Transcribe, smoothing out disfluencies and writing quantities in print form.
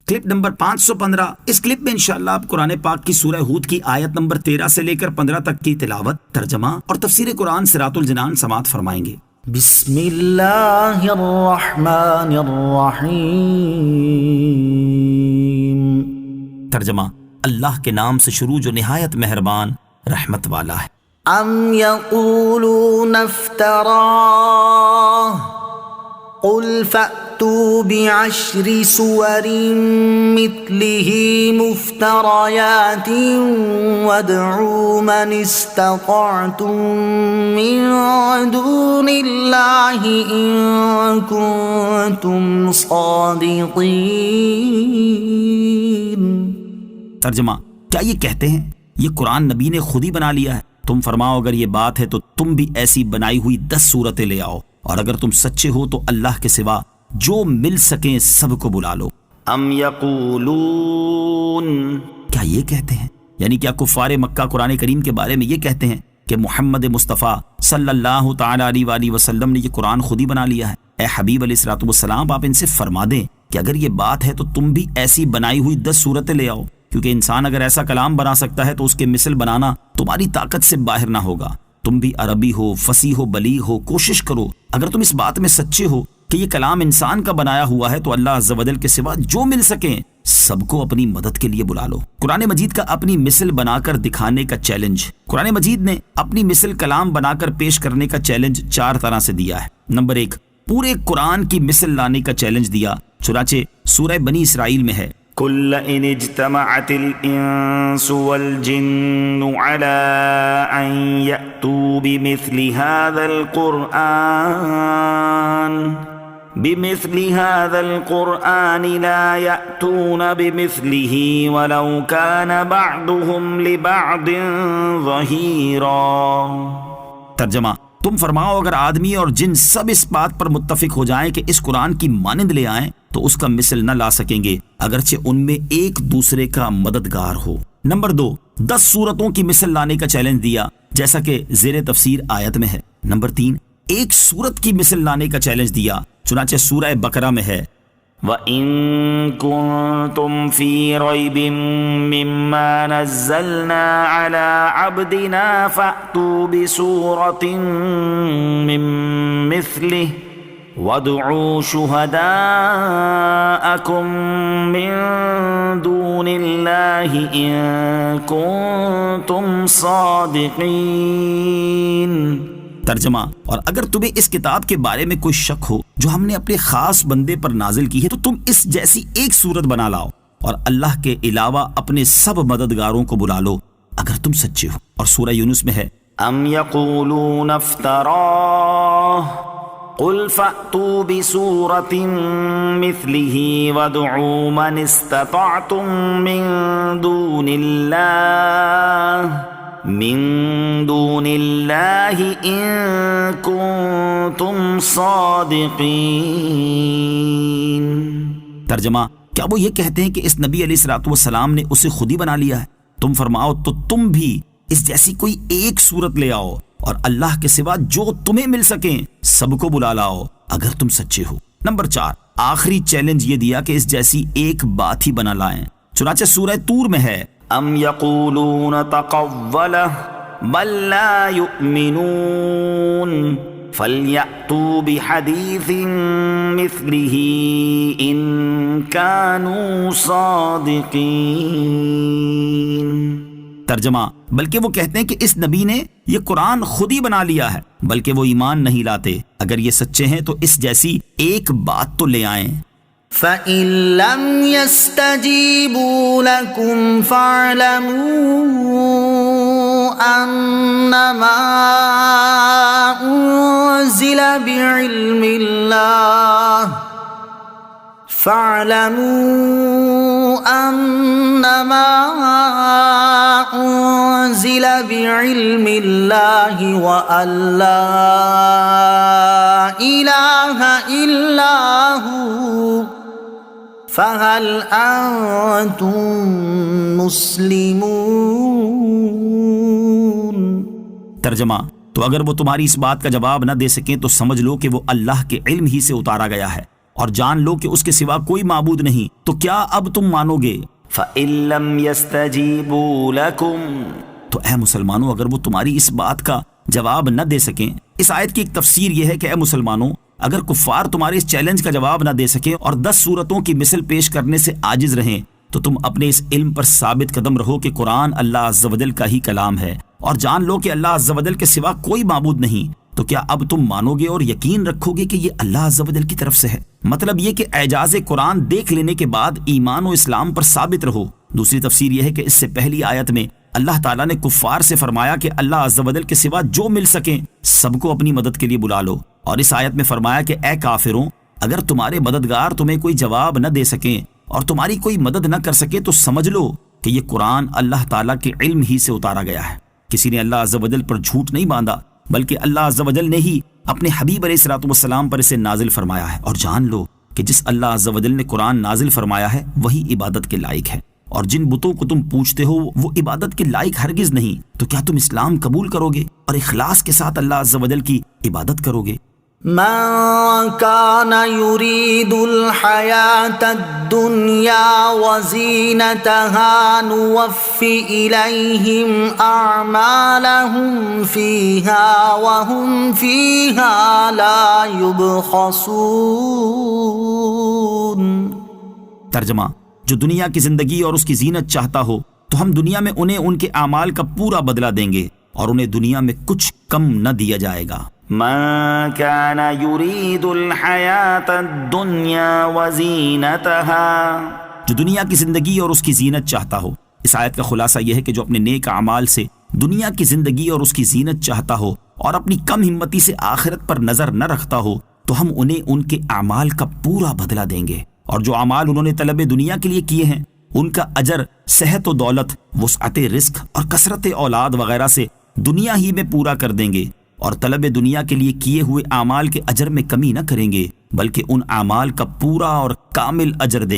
Clip number 515۔ اس clip میں انشاءاللہ آپ قرآن پاک کی سورہ ہود کی آیت نمبر 13 سے لے کر 15 تک کی تلاوت، ترجمہ اور تفسیر قرآن صراط الجنان سماعت فرمائیں گے۔ بسم اللہ الرحمن الرحیم۔ ترجمہ، اللہ کے نام سے شروع جو نہایت مہربان رحمت والا ہے۔ ام یقولون افتراہ قل فأتوا بعشر سور مثلہ مفتریات وادعوا من استطعتم من دون اللہ ان کنتم صادقین۔ ترجمہ، کیا یہ کہتے ہیں یہ قرآن نبی نے خود ہی بنا لیا ہے؟ تم فرماؤ اگر یہ بات ہے تو تم بھی ایسی بنائی ہوئی 10 صورتیں لے آؤ، اور اگر تم سچے ہو تو اللہ کے سوا جو مل سکیں سب کو بلا لو۔ ام یقولون، کیا یہ کہتے ہیں، یعنی کیا کفار مکہ قرآن کریم کے بارے میں یہ کہتے ہیں کہ محمد مصطفیٰ صلی اللہ تعالی علیہ وآلہ وسلم نے یہ قرآن خود ہی بنا لیا ہے؟ اے حبیب علیہ الصلوۃ والسلام، آپ ان سے فرما دیں کہ اگر یہ بات ہے تو تم بھی ایسی بنائی ہوئی 10 صورتیں لے آؤ، کیونکہ انسان اگر ایسا کلام بنا سکتا ہے تو اس کے مثل بنانا تمہاری طاقت سے باہر نہ ہوگا۔ تم بھی عربی ہو، فصیح ہو، بلیغ ہو، کوشش کرو۔ اگر تم اس بات میں سچے ہو کہ یہ کلام انسان کا بنایا ہوا ہے تو اللہ عز و جل کے سوا جو مل سکیں سب کو اپنی مدد کے لیے بلا لو۔ قرآن مجید کا اپنی مثل بنا کر دکھانے کا چیلنج۔ قرآن مجید نے اپنی مثل کلام بنا کر پیش کرنے کا چیلنج 4 طرح سے دیا ہے۔ نمبر 1، پورے قرآن کی مثل لانے کا چیلنج دیا، چنانچہ سورہ بنی اسرائیل میں ہے، قل ان اجتمعت الانس والجن على ان يأتوا بمثل هذا القرآن لا يأتون بمثله ولو كان بعضهم لبعض ظهيرا۔ ترجمہ، تم فرماؤ اگر آدمی اور جن سب اس بات پر متفق ہو جائیں کہ اس قرآن کی مانند لے آئیں تو اس کا مثل نہ لا سکیں گے اگرچہ ان میں ایک دوسرے کا مددگار ہو۔ نمبر 2، 10 صورتوں کی مثل لانے کا چیلنج دیا، جیسا کہ زیر تفسیر آیت میں ہے۔ نمبر 3، ایک صورت کی مثل لانے کا چیلنج دیا، چنانچہ سورہ بقرہ میں ہے، وَإِن كُنتُمْ فِي رَيْبٍ مِّمَّا نَزَّلْنَا عَلَىٰ عَبْدِنَا فَأْتُوا بِسُورَةٍ مِّن مِّثْلِهِ وَادْعُوا شُهَدَاءَكُم مِّن دُونِ اللَّهِ إِن كُنتُمْ صَادِقِينَ۔ ترجمہ، اور اگر تمہیں اس کتاب کے بارے میں کوئی شک ہو جو ہم نے اپنے خاص بندے پر نازل کی ہے تو تم اس جیسی ایک صورت بنا لاؤ اور اللہ کے علاوہ اپنے سب مددگاروں کو بلا لو اگر تم سچے ہو۔ اور سورہ یونس میں ہے، ام یقولون افتراہ قل فأتوا بسورة مثله وادعوا من استطعتم من دون اللہ ان کنتم صادقین۔ ترجمہ، کیا وہ یہ کہتے ہیں کہ اس نبی علیہ الصلوۃ والسلام نے اسے خود ہی بنا لیا ہے؟ تم فرماؤ تو تم بھی اس جیسی کوئی ایک صورت لے آؤ اور اللہ کے سوا جو تمہیں مل سکیں سب کو بلا لاؤ اگر تم سچے ہو۔ نمبر 4، آخری چیلنج یہ دیا کہ اس جیسی ایک بات ہی بنا لائیں، چنانچہ سورہ طور میں ہے، ام یقولون تقولہ بل لا یؤمنون فلیأتوا بحدیث مثلہ ان کانوا صادقین۔ ترجمہ، بلکہ وہ کہتے ہیں کہ اس نبی نے یہ قرآن خود ہی بنا لیا ہے، بلکہ وہ ایمان نہیں لاتے، اگر یہ سچے ہیں تو اس جیسی ایک بات تو لے آئیں۔ فَإِن لَّمْ يَسْتَجِيبُوا لَكُمْ فَاعْلَمُوا أَنَّمَا أُنزِلَ بِعِلْمِ اللَّهِ وَأَن لَّا إِلَٰهَ إِلَّا هُوَ فَهَلْ أَنتُم مُّسْلِمُونَ۔ ترجمہ، تو اگر وہ تمہاری اس بات کا جواب نہ دے سکیں تو سمجھ لو کہ وہ اللہ کے علم ہی سے اتارا گیا ہے اور جان لو کہ اس کے سوا کوئی معبود نہیں، تو کیا اب تم مانو گے؟ فَإِن لَّمْ يَسْتَجِيبُوا لَكُمْ، تو اے مسلمانوں اگر وہ تمہاری اس بات کا جواب نہ دے سکیں، اس آیت کی ایک تفسیر یہ ہے کہ اے مسلمانوں اگر کفار تمہارے اس چیلنج کا جواب نہ دے سکیں اور 10 صورتوں کی مثل پیش کرنے سے عاجز رہیں، تو تم اپنے اس علم پر ثابت قدم رہو کہ قرآن اللہ عز و جل کا ہی کلام ہے، اور جان لو کہ اللہ عز و جل کے سوا کوئی معبود نہیں، تو کیا اب تم مانو گے اور یقین رکھو گے کہ یہ اللہ عز و جل کی طرف سے ہے؟ مطلب یہ کہ اعجاز قرآن دیکھ لینے کے بعد ایمان و اسلام پر ثابت رہو۔ دوسری تفسیر یہ ہے کہ اس سے پہلی آیت میں اللہ تعالیٰ نے کفار سے فرمایا کہ اللہ عز و جل کے سوا جو مل سکیں سب کو اپنی مدد کے لیے بلا لو، اور اس آیت میں فرمایا کہ اے کافروں اگر تمہارے مددگار تمہیں کوئی جواب نہ دے سکیں اور تمہاری کوئی مدد نہ کر سکے تو سمجھ لو کہ یہ قرآن اللہ تعالیٰ کے علم ہی سے اتارا گیا ہے۔ کسی نے اللہ عز و جل پر جھوٹ نہیں باندھا، بلکہ اللہ عز و جل نے ہی اپنے حبیب علیہ الصلوۃ والسلام پر اسے نازل فرمایا ہے، اور جان لو کہ جس اللہ عز و جل نے قرآن نازل فرمایا ہے وہی عبادت کے لائق ہے، اور جن بتوں کو تم پوجتے ہو وہ عبادت کے لائق ہرگز نہیں، تو کیا تم اسلام قبول کرو گے اور اخلاص کے ساتھ اللہ عز و جل کی عبادت کرو گے؟ من كان يريد الحياة الدنيا وزينتها نوف إليهم أعمالهم فيها وهم فيها لا يبخسون۔ ترجمہ، جو دنیا کی زندگی اور اس کی زینت چاہتا ہو تو ہم دنیا میں انہیں ان کے اعمال کا پورا بدلہ دیں گے اور انہیں دنیا میں کچھ کم نہ دیا جائے گا۔ من كان يريد الحياة الدنيا وزينتها، جو دنیا کی زندگی اور اس کی زینت چاہتا ہو۔ اس آیت کا خلاصہ یہ ہے کہ جو اپنے نیک اعمال سے دنیا کی زندگی اور اس کی زینت چاہتا ہو اور اپنی کم ہمتی سے آخرت پر نظر نہ رکھتا ہو تو ہم انہیں ان کے اعمال کا پورا بدلہ دیں گے، اور جو اعمال انہوں نے طلب دنیا کے لیے کیے ہیں ان کا اجر صحت و دولت، وسعت رزق اور کثرت اولاد وغیرہ سے دنیا ہی میں پورا کر دیں گے، اور طلب دنیا کے لیے کیے ہوئے اعمال کے اجر میں کمی نہ کریں گے بلکہ ان اعمال کا پورا اور کامل اجر دیں